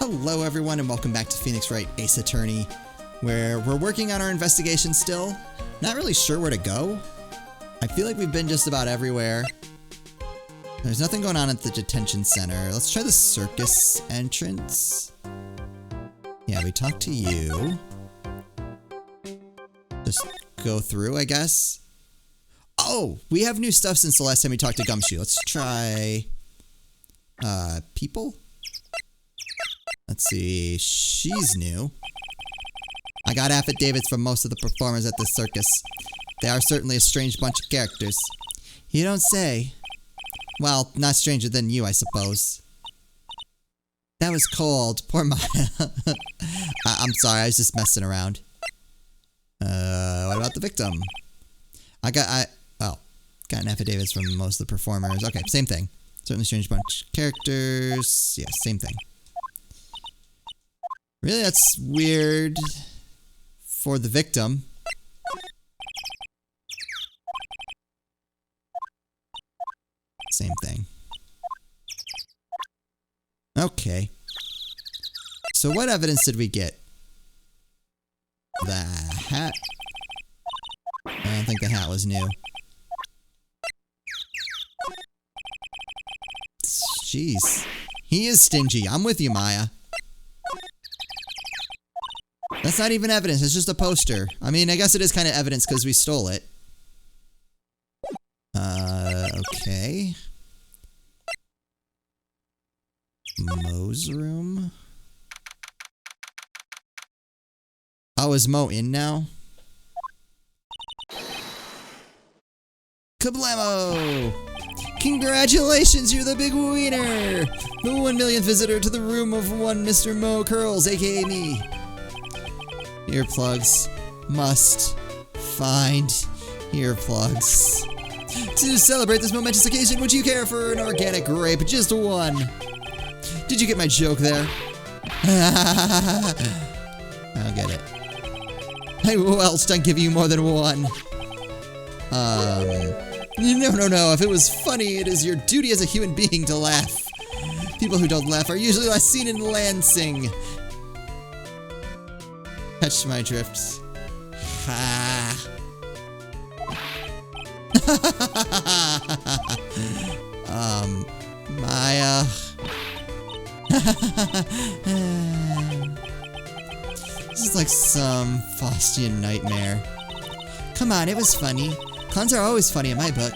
Hello everyone and welcome back to Phoenix Wright Ace Attorney, where we're working on our investigation still. Not really sure where to go. I feel like we've been just about everywhere. There's nothing going on at the detention center. Let's try the circus entrance. Yeah, we talked to you. Just go through, I guess. Oh, we have new stuff since the last time we talked to Gumshoe. Let's try... people? Let's see, she's new. I got affidavits from most of the performers at the circus. They are certainly a strange bunch of characters. You don't say. Well, not stranger than you, I suppose. That was cold. Poor Maya. I'm sorry, I was just messing around. What about the victim? Got an affidavits from most of the performers. Okay, same thing. Certainly strange bunch of characters. Yeah, same thing. Really, that's weird for the victim. Same thing. Okay. So what evidence did we get? The hat? I don't think the hat was new. Jeez. He is stingy. I'm with you, Maya. That's not even evidence. It's just a poster. I mean, I guess it is kind of evidence because we stole it. Okay. Mo's room. Oh, is Mo in now? Kablamo! Congratulations, you're the big winner! The 1 millionth visitor to the room of one Mr. Mo Curls, aka me. Earplugs. Must find earplugs. To celebrate this momentous occasion, would you care for an organic grape? Just one. Did you get my joke there? I'll get it. Who else done give you more than one? No. If it was funny, it is your duty as a human being to laugh. People who don't laugh are usually last seen in Lansing. Catch my drift. Ha. Maya. This is like some Faustian nightmare. Come on, it was funny. Clowns are always funny in my book.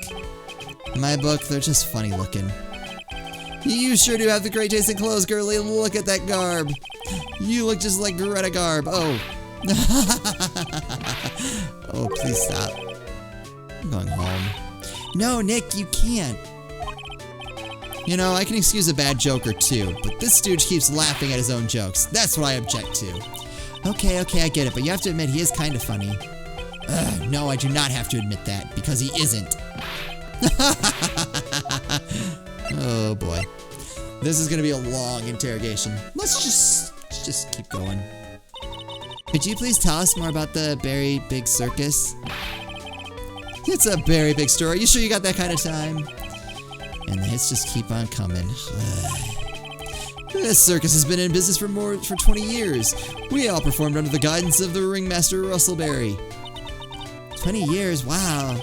In my book, they're just funny looking. You sure do have the great taste in clothes, girlie. Look at that garb. You look just like Greta Garb. Oh. Oh, please stop. I'm going home. No, Nick, you can't. You know, I can excuse a bad joke or two, but this dude keeps laughing at his own jokes. That's what I object to. Okay, I get it, but you have to admit he is kind of funny. No, I do not have to admit that, because he isn't. Oh boy. This is gonna be a long interrogation. Let's just keep going. Could you please tell us more about the very big circus? It's a very big story. You sure you got that kind of time? And the hits just keep on coming. This circus has been in business for 20 years. We all performed under the guidance of the ringmaster Russellberry. 20 years, wow.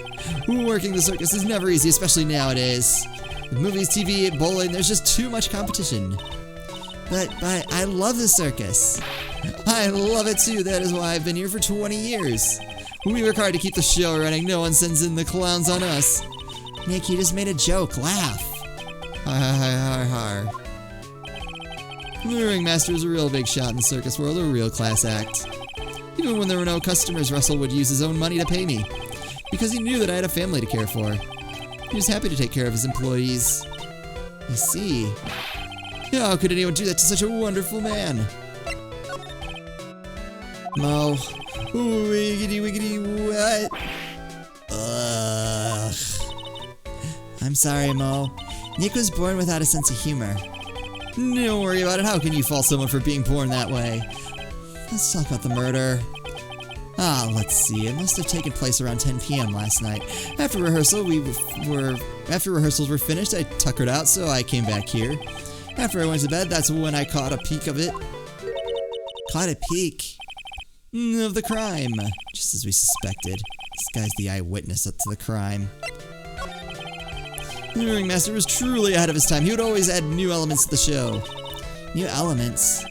Working the circus is never easy, especially nowadays. With movies, TV, and bowling, there's just too much competition. But I love the circus. I love it too, that is why I've been here for 20 years. We work hard to keep the show running, no one sends in the clowns on us. Nick, you just made a joke, laugh. Har. The ringmaster is a real big shot in the circus world, a real class act. Even when there were no customers, Russell would use his own money to pay me. Because he knew that I had a family to care for. He was happy to take care of his employees. I see. How could anyone do that to such a wonderful man? Mo. Wiggity, what? Ugh. I'm sorry, Mo. Nick was born without a sense of humor. Don't worry about it. How can you fault someone for being born that way? Let's talk about the murder. Let's see. It must have taken place around 10 p.m. last night. After rehearsals were finished, I tuckered out, so I came back here. After I went to bed, that's when I caught a peek of it. Caught a peek of the crime, just as we suspected. This guy's the eyewitness up to the crime. The ringmaster was truly ahead of his time. He would always add new elements to the show. New elements?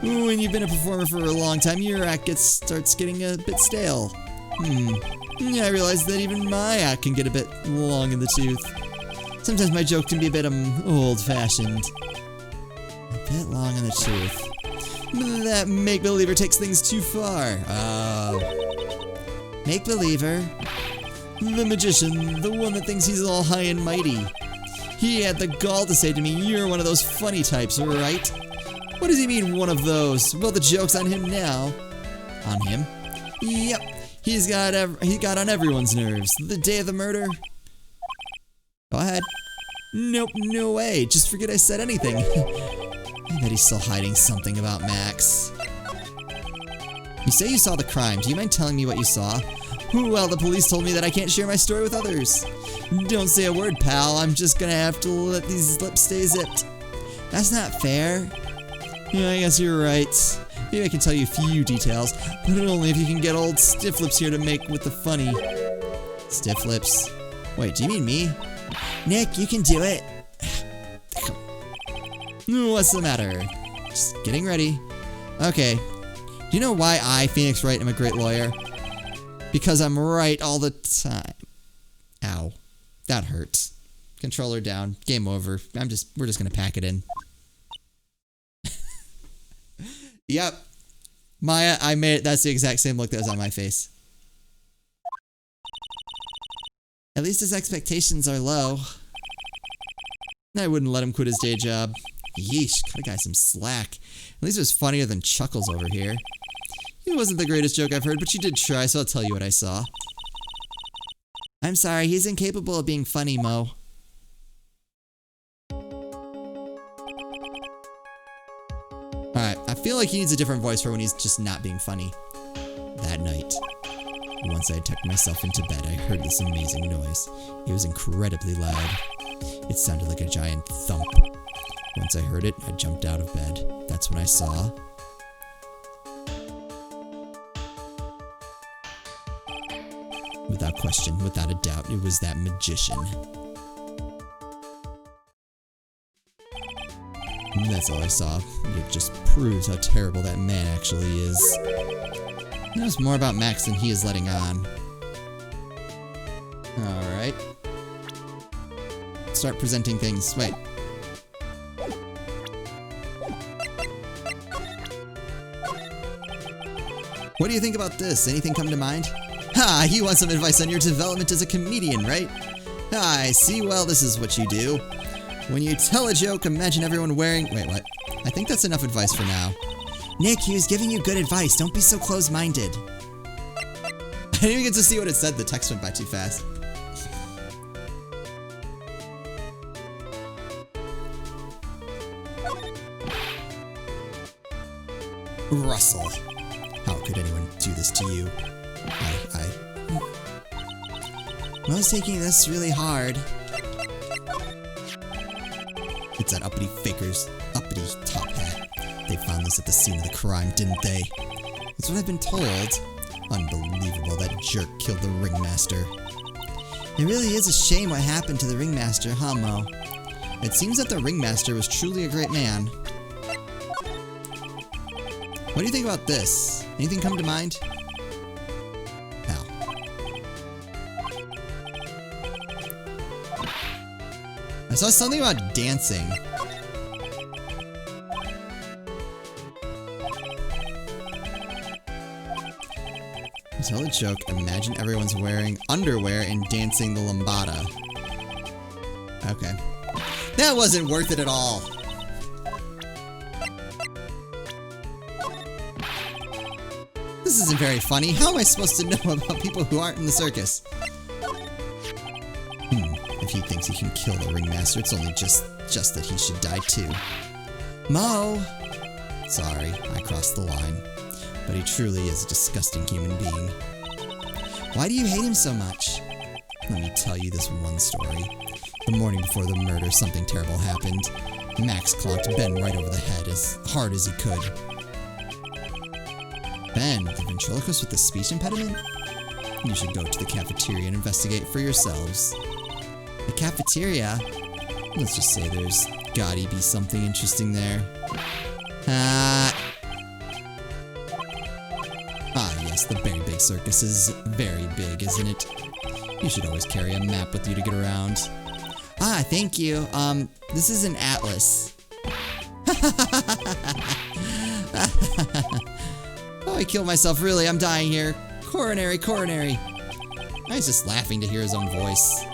When you've been a performer for a long time, your act starts getting a bit stale. Yeah, I realize that even my act can get a bit long in the tooth. Sometimes my joke can be a bit old-fashioned. A bit long in the tooth. That make-believer takes things too far. Make-believer? The magician, the one that thinks he's all high and mighty. He had the gall to say to me, "You're one of those funny types, right?" What does he mean, one of those? Well, the joke's on him now. On him? Yep. He got on everyone's nerves. The day of the murder? Go ahead. Nope, no way. Just forget I said anything. I bet he's still hiding something about Max. You say you saw the crime. Do you mind telling me what you saw? Well, the police told me that I can't share my story with others. Don't say a word, pal. I'm just gonna have to let these lips stay zipped. That's not fair. Yeah, I guess you're right. Maybe I can tell you a few details, but only if you can get old Stiff Lips here to make with the funny. Stiff Lips? Wait, do you mean me? Nick, you can do it. What's the matter? Just getting ready. Okay. Do you know why I, Phoenix Wright, am a great lawyer? Because I'm right all the time. Ow. That hurts. Controller down. Game over. We're just gonna pack it in. Yep. Maya, I made it. That's the exact same look that was on my face. At least his expectations are low. I wouldn't let him quit his day job. Yeesh, cut a guy some slack. At least it was funnier than Chuckles over here. It wasn't the greatest joke I've heard, but you did try, so I'll tell you what I saw. I'm sorry, he's incapable of being funny, Mo. Alright, I feel like he needs a different voice for when he's just not being funny. That night, once I had tucked myself into bed, I heard this amazing noise. It was incredibly loud. It sounded like a giant thump. Once I heard it, I jumped out of bed. That's when I saw... Without question, without a doubt, it was that magician. And that's all I saw. It just proves how terrible that man actually is. He knows more about Max than he is letting on. Alright. Start presenting things. Wait. What do you think about this? Anything come to mind? Ha! You want some advice on your development as a comedian, right? Ah, I see. Well, this is what you do. When you tell a joke, imagine everyone wearing... Wait, what? I think that's enough advice for now. Nick, he was giving you good advice. Don't be so close-minded. I didn't even get to see what it said. The text went by too fast. Russell. How could anyone do this to you? Mo's taking this really hard. It's that uppity faker's uppity top hat. They found this at the scene of the crime, didn't they? That's what I've been told. Unbelievable, that jerk killed the ringmaster. It really is a shame what happened to the ringmaster, huh, Mo? It seems that the ringmaster was truly a great man. What do you think about this? Anything come to mind? Pal. I saw something about dancing. Tell a joke, imagine everyone's wearing underwear and dancing the lambada. Okay. That wasn't worth it at all. This isn't very funny. How am I supposed to know about people who aren't in the circus? If he thinks he can kill the ringmaster, it's only just that he should die too. Mo! Sorry, I crossed the line. But he truly is a disgusting human being. Why do you hate him so much? Let me tell you this one story. The morning before the murder, something terrible happened. Max clonked Ben right over the head as hard as he could. Ben, the ventriloquist with the speech impediment? You should go to the cafeteria and investigate for yourselves. The cafeteria? Let's just say there's gotta be something interesting there. Ah, yes, the Very Big Circus is very big, isn't it? You should always carry a map with you to get around. Ah, thank you. This is an atlas. Oh, I killed myself, really. I'm dying here. Coronary, coronary. I was just laughing to hear his own voice.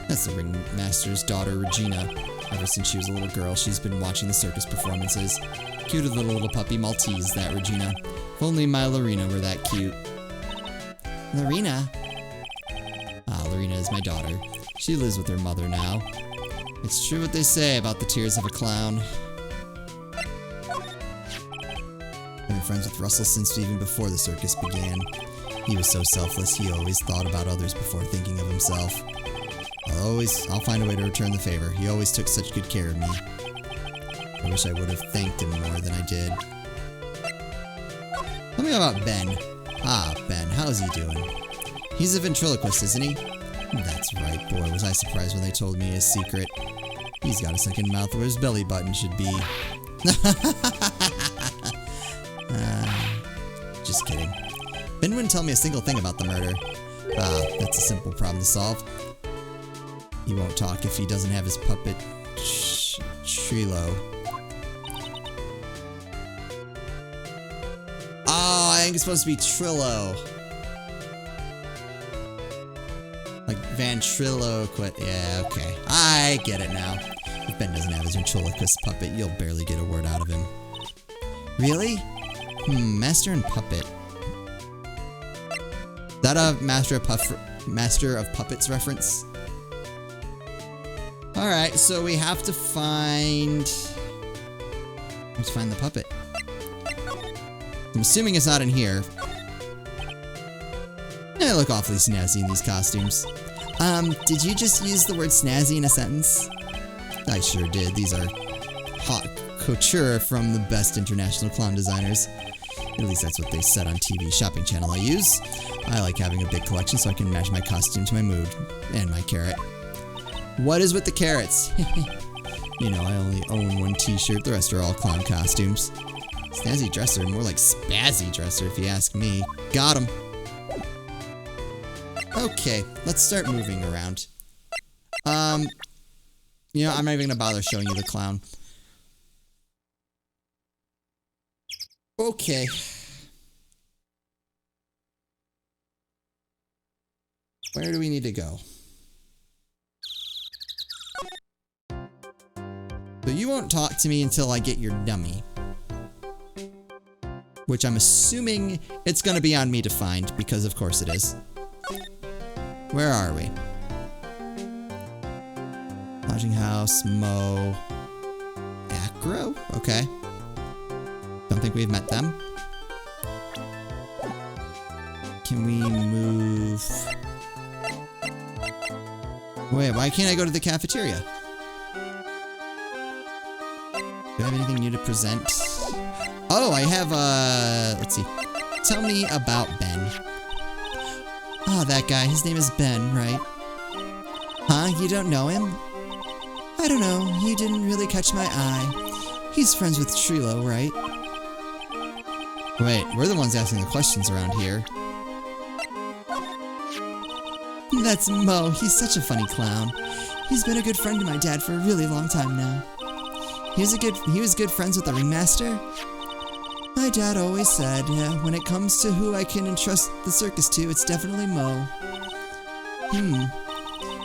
That's the ringmaster's daughter, Regina. Ever since she was a little girl, she's been watching the circus performances. Cute little puppy Maltese, that Regina. If only my Lorena were that cute. Lorena? Ah, Lorena is my daughter. She lives with her mother now. It's true what they say about the tears of a clown. I've been friends with Russell since even before the circus began. He was so selfless, he always thought about others before thinking of himself. I'll find a way to return the favor. He always took such good care of me. I wish I would have thanked him more than I did. Tell me about Ben. Ah, Ben, how's he doing? He's a ventriloquist, isn't he? That's right, boy, was I surprised when they told me his secret. He's got a second mouth where his belly button should be. Just kidding. Ben wouldn't tell me a single thing about the murder. Ah, that's a simple problem to solve. He won't talk if he doesn't have his puppet, Trilo. Oh, I think it's supposed to be Trillo. Like ventriloquist. Yeah, okay. I get it now. If Ben doesn't have his ventriloquist puppet, you'll barely get a word out of him. Really? Master and puppet. Is that a Master of Puppets reference? Alright, so we have to find... the puppet. I'm assuming it's not in here. They look awfully snazzy in these costumes. Did you just use the word snazzy in a sentence? I sure did. These are haute couture from the best international clown designers. At least that's what they said on TV shopping channel I use. I like having a big collection so I can match my costume to my mood. And my carrot. What is with the carrots? You know, I only own one t-shirt, the rest are all clown costumes. Snazzy dresser, more like spazzy dresser if you ask me. Got him. Okay, let's start moving around. You know, I'm not even gonna bother showing you the clown. Okay. Where do we need to go? So you won't talk to me until I get your dummy. Which I'm assuming it's gonna be on me to find, because of course it is. Where are we? Lodging house, Mo... Acro? Okay. Don't think we've met them. Can we move... Wait, why can't I go to the cafeteria? Do I have anything new to present? Oh, I have, let's see. Tell me about Ben. Oh, that guy. His name is Ben, right? Huh? You don't know him? I don't know. He didn't really catch my eye. He's friends with Trilo, right? Wait, we're the ones asking the questions around here. That's Mo. He's such a funny clown. He's been a good friend to my dad for a really long time now. He was good friends with the ringmaster. My dad always said, when it comes to who I can entrust the circus to, it's definitely Mo.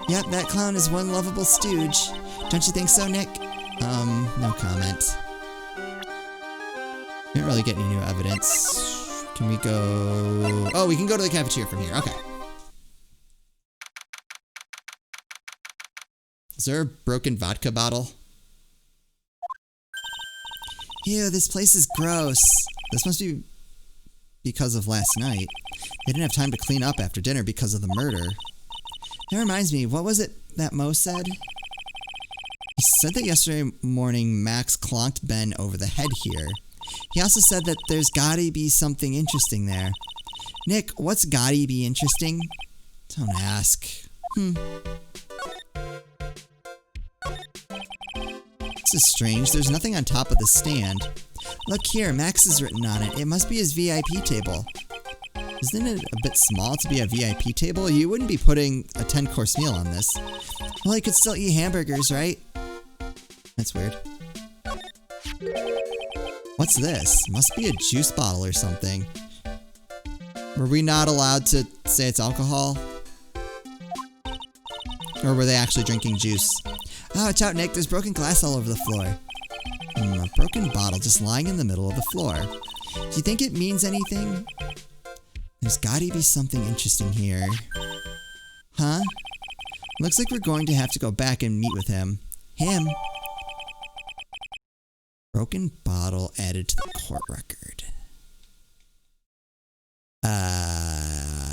Yep, that clown is one lovable stooge. Don't you think so, Nick? No comment. Can't really get any new evidence. Can we go... Oh, we can go to the cafeteria from here. Okay. Is there a broken vodka bottle? Ew, this place is gross. This must be because of last night. They didn't have time to clean up after dinner because of the murder. That reminds me, what was it that Mo said? He said that yesterday morning Max clonked Ben over the head here. He also said that there's gotta be something interesting there. Nick, what's gotta be interesting? Don't ask. This is strange. There's nothing on top of the stand. Look here, Max is written on it. It must be his VIP table. Isn't it a bit small to be a VIP table? You wouldn't be putting a 10-course meal on this. Well, he could still eat hamburgers, right? That's weird. What's this? Must be a juice bottle or something. Were we not allowed to say it's alcohol? Or were they actually drinking juice? Oh, watch out, Nick. There's broken glass all over the floor. A broken bottle just lying in the middle of the floor. Do you think it means anything? There's gotta be something interesting here. Huh? Looks like we're going to have to go back and meet with him. Him? Broken bottle added to the court record.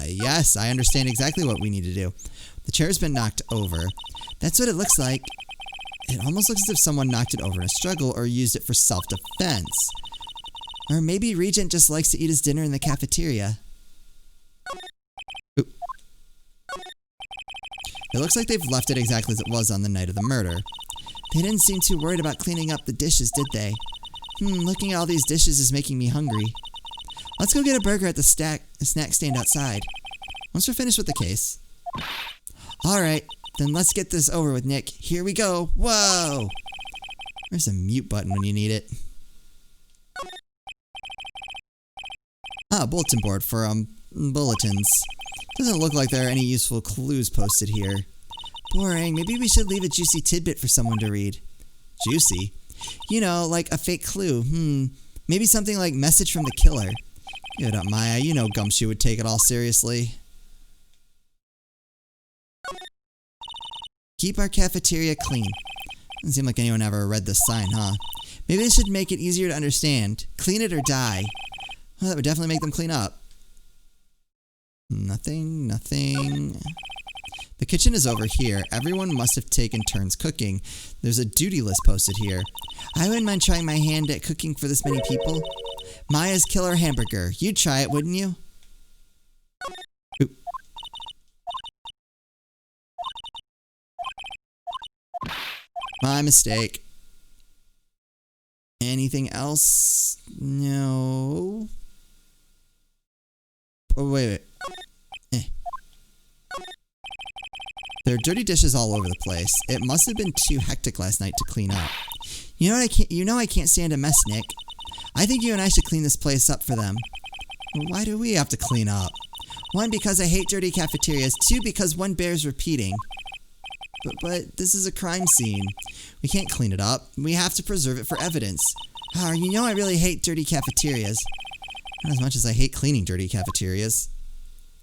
Yes, I understand exactly what we need to do. The chair's been knocked over. That's what it looks like. It almost looks as if someone knocked it over in a struggle or used it for self-defense. Or maybe Regent just likes to eat his dinner in the cafeteria. Oop. It looks like they've left it exactly as it was on the night of the murder. They didn't seem too worried about cleaning up the dishes, did they? Looking at all these dishes is making me hungry. Let's go get a burger at the snack stand outside. Once we're finished with the case. Alright, then let's get this over with, Nick. Here we go. Whoa! There's a mute button when you need it. Ah, bulletin board for, bulletins. Doesn't look like there are any useful clues posted here. Boring. Maybe we should leave a juicy tidbit for someone to read. Juicy? You know, like a fake clue. Maybe something like message from the killer. Give it up, Maya. You know Gumshoe would take it all seriously. Keep our cafeteria clean. Doesn't seem like anyone ever read this sign, huh? Maybe they should make it easier to understand. Clean it or die. Well, that would definitely make them clean up. Nothing. The kitchen is over here. Everyone must have taken turns cooking. There's a duty list posted here. I wouldn't mind trying my hand at cooking for this many people. Maya's killer hamburger. You'd try it, wouldn't you? Oop. My mistake. Anything else? No. Oh, wait. There are dirty dishes all over the place. It must have been too hectic last night to clean up. You know I can't stand a mess, Nick. I think you and I should clean this place up for them. Why do we have to clean up? 1, because I hate dirty cafeterias. 2, because one bears repeating. But this is a crime scene. We can't clean it up. We have to preserve it for evidence. You know I really hate dirty cafeterias. Not as much as I hate cleaning dirty cafeterias.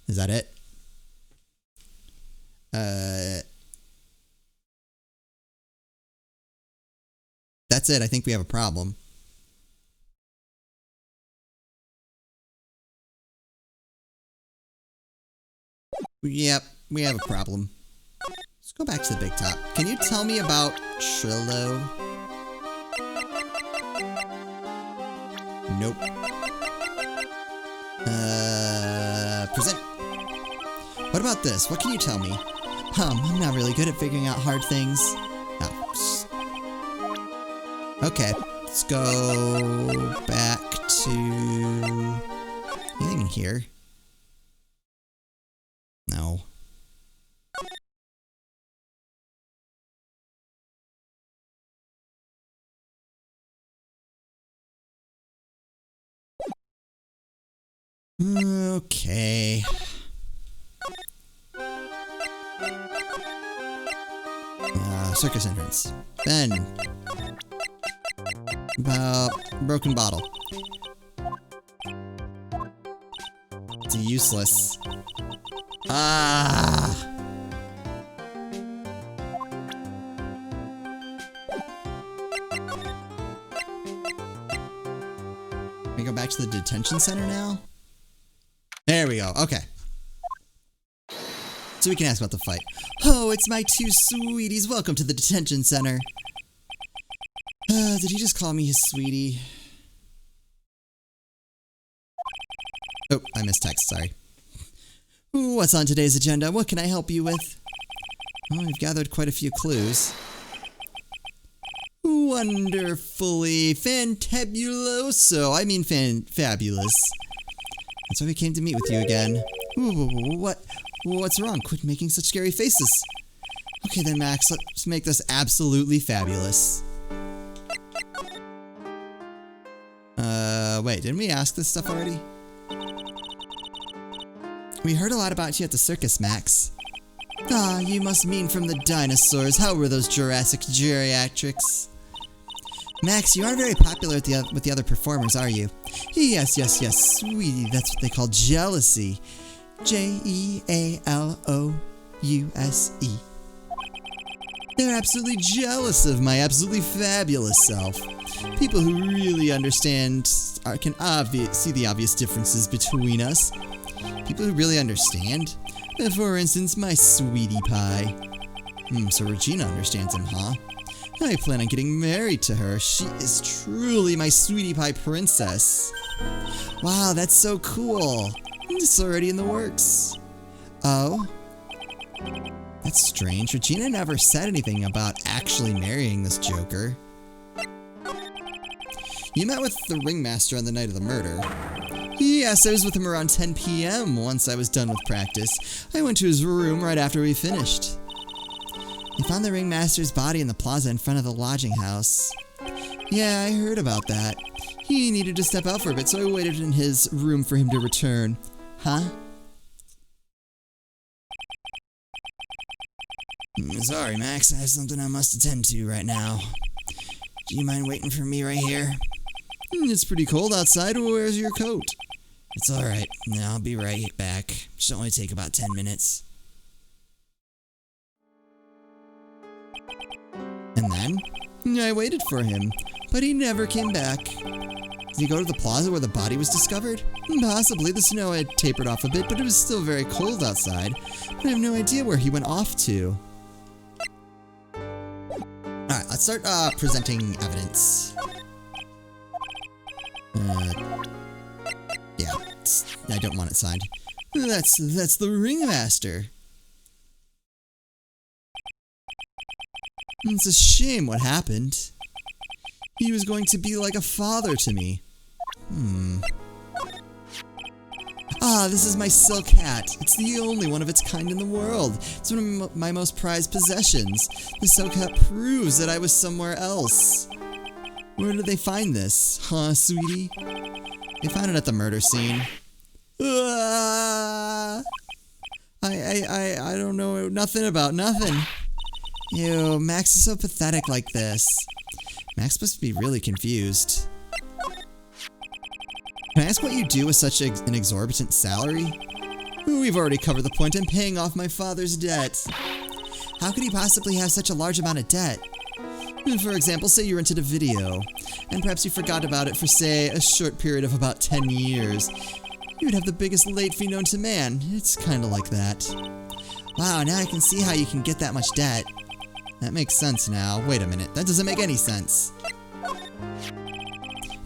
Is that it? That's it. I think we have a problem. Yep, we have a problem. Let's go back to the big top. Can you tell me about Trillo? Nope. Present. What about this? What can you tell me? I'm not really good at figuring out hard things. Oh. Okay, let's go back to... anything in here? No. Okay. Circus entrance. Then. Broken bottle. It's useless. We go back to the detention center now? There we go. Okay. So we can ask about the fight. Oh, it's my two sweeties. Welcome to the detention center. Did he just call me his sweetie? Oh, I missed text. Sorry. Ooh, what's on today's agenda? What can I help you with? Oh, we've gathered quite a few clues. Wonderfully fantabuloso. I mean fabulous. That's why we came to meet with you again. Ooh, what's wrong? Quit making such scary faces. Okay then, Max, let's make this absolutely fabulous. Wait, didn't we ask this stuff already? We heard a lot about you at the circus, Max. Ah, you must mean from the dinosaurs. How were those Jurassic geriatrics? Max, you aren't very popular with the other performers, are you? Yes, sweetie, that's what they call jealousy. Jealouse. They're absolutely jealous of my absolutely fabulous self. People who really understand can see the obvious differences between us. People who really understand? For instance, my sweetie pie. So Regina understands him, huh? I plan on getting married to her. She is truly my sweetie pie princess. Wow, that's so cool. It's already in the works. Oh? That's strange. Regina never said anything about actually marrying this joker. You met with the ringmaster on the night of the murder. Yes, I was with him around 10 p.m. once I was done with practice. I went to his room right after we finished. I found the ringmaster's body in the plaza in front of the lodging house. Yeah, I heard about that. He needed to step out for a bit, so I waited in his room for him to return. Huh? Sorry, Max. I have something I must attend to right now. Do you mind waiting for me right here? It's pretty cold outside. Where's your coat? It's alright. I'll be right back. Should only take about 10 minutes. And then, I waited for him, but he never came back. Did he go to the plaza where the body was discovered? Possibly. The snow had tapered off a bit, but it was still very cold outside. But I have no idea where he went off to. Alright, let's start presenting evidence. Yeah, I don't want it signed. That's the ringmaster. It's a shame what happened. He was going to be like a father to me. Ah, this is my silk hat. It's the only one of its kind in the world. It's one of my most prized possessions. The silk hat proves that I was somewhere else. Where did they find this? Huh, sweetie? They found it at the murder scene. I don't know nothing about nothing. Ew, Max is so pathetic like this. Max must be really confused. Can I ask what you do with such an exorbitant salary? We've already covered the point. I'm paying off my father's debt. How could he possibly have such a large amount of debt? For example, say you rented a video, and perhaps you forgot about it for, say, a short period of about 10 years. You would have the biggest late fee known to man. It's kinda like that. Wow, now I can see how you can get that much debt. That makes sense now. Wait a minute, that doesn't make any sense.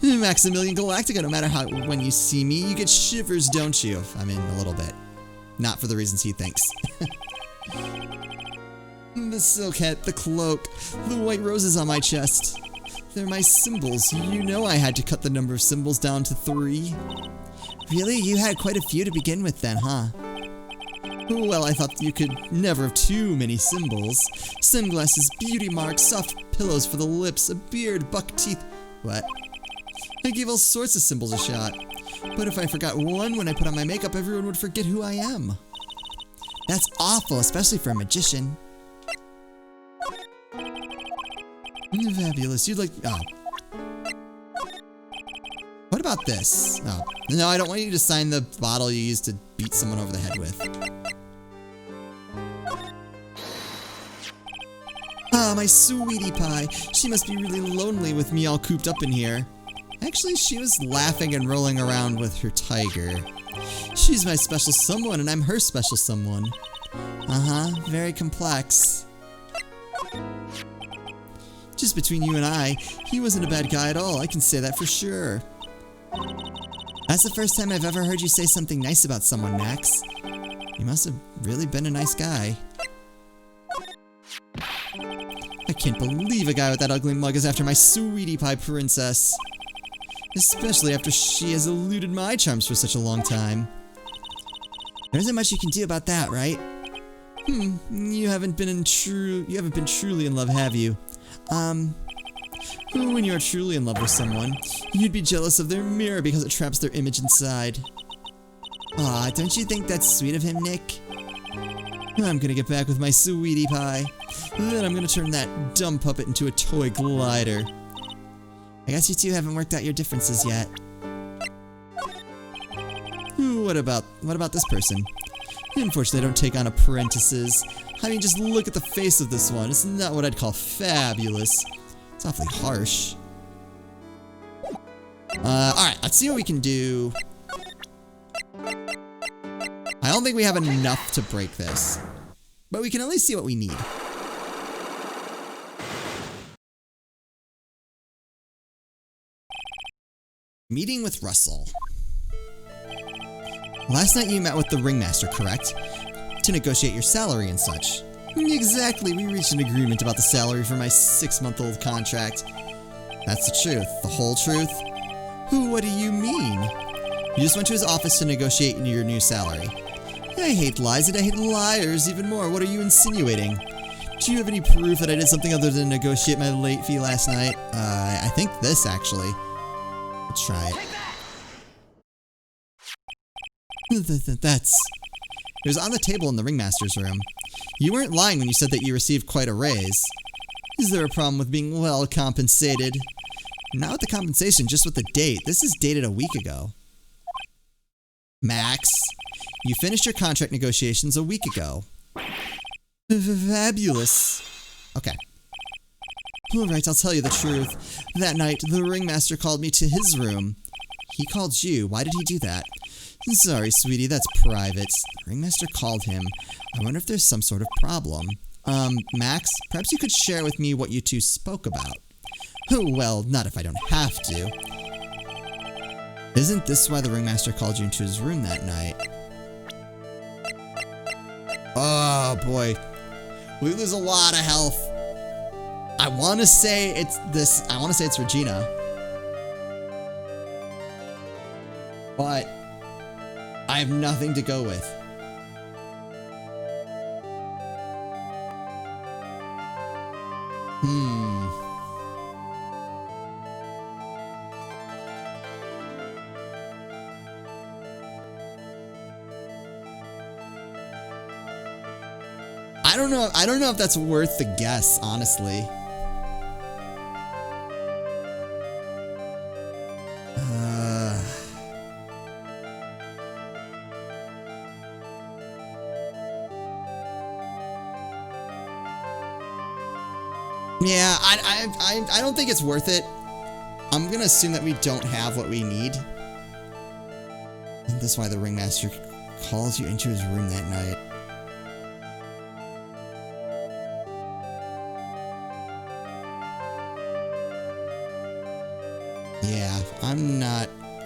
Maximilian Galactica, no matter when you see me, you get shivers, don't you? I mean, a little bit. Not for the reasons he thinks. The silk hat, the cloak, the white roses on my chest. They're my symbols. You know I had to cut the number of symbols down to 3. Really? You had quite a few to begin with then, huh? Well, I thought you could never have too many symbols. Sunglasses, beauty marks, soft pillows for the lips, a beard, buck teeth. What? I gave all sorts of symbols a shot. But if I forgot one when I put on my makeup, everyone would forget who I am. That's awful, especially for a magician. Fabulous. You'd like... Oh. What about this? Oh. No, I don't want you to sign the bottle you used to beat someone over the head with. Ah, my sweetie pie. She must be really lonely with me all cooped up in here. Actually, she was laughing and rolling around with her tiger. She's my special someone and I'm her special someone. Very complex. Just between you and I, he wasn't a bad guy at all, I can say that for sure. That's the first time I've ever heard you say something nice about someone, Max. You must have really been a nice guy. I can't believe a guy with that ugly mug is after my sweetie pie princess. Especially after she has eluded my charms for such a long time. There isn't much you can do about that, right? You haven't been truly in love, have you? When you're truly in love with someone, you'd be jealous of their mirror because it traps their image inside. Aw, don't you think that's sweet of him, Nick? I'm gonna get back with my sweetie pie. Then I'm gonna turn that dumb puppet into a toy glider. I guess you two haven't worked out your differences yet. What about this person? Unfortunately, I don't take on apprentices. I mean, just look at the face of this one. It's not what I'd call fabulous. It's awfully harsh. Alright, let's see what we can do. I don't think we have enough to break this, but we can at least see what we need. Meeting with Russell. Last night you met with the ringmaster, correct? To negotiate your salary and such. Exactly, we reached an agreement about the salary for my 6-month-old contract. That's the truth. The whole truth? What do you mean? You just went to his office to negotiate your new salary. I hate lies and I hate liars even more. What are you insinuating? Do you have any proof that I did something other than negotiate my late fee last night? I think this, actually. Let's try it. It was on the table in the ringmaster's room. You weren't lying when you said that you received quite a raise. Is there a problem with being well compensated? Not with the compensation, just with the date. This is dated a week ago. Max, you finished your contract negotiations a week ago. Fabulous. Okay. Alright, I'll tell you the truth. That night, the ringmaster called me to his room. He called you. Why did he do that? Sorry, sweetie, that's private. The ringmaster called him. I wonder if there's some sort of problem. Max, perhaps you could share with me what you two spoke about. Well, not if I don't have to. Isn't this why the ringmaster called you into his room that night? Oh, boy. We lose a lot of health. I want to say it's Regina. But I have nothing to go with. I don't know if that's worth the guess, honestly. Yeah, I don't think it's worth it. I'm gonna assume that we don't have what we need. I think that's why the ringmaster calls you into his room that night. Yeah,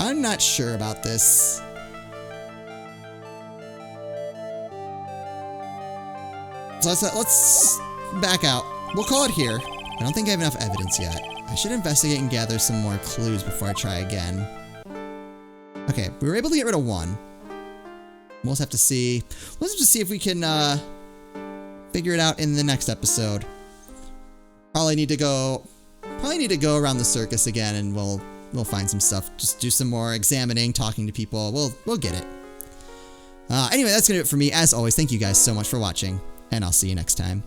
I'm not sure about this. So let's back out. We'll call it here. I don't think I have enough evidence yet. I should investigate and gather some more clues before I try again. Okay, we were able to get rid of one. We'll just have to see. We'll have to see if we can figure it out in the next episode. Probably need to go around the circus again, and we'll find some stuff. Just do some more examining, talking to people. We'll get it. Anyway, that's gonna do it for me. As always, thank you guys so much for watching, and I'll see you next time.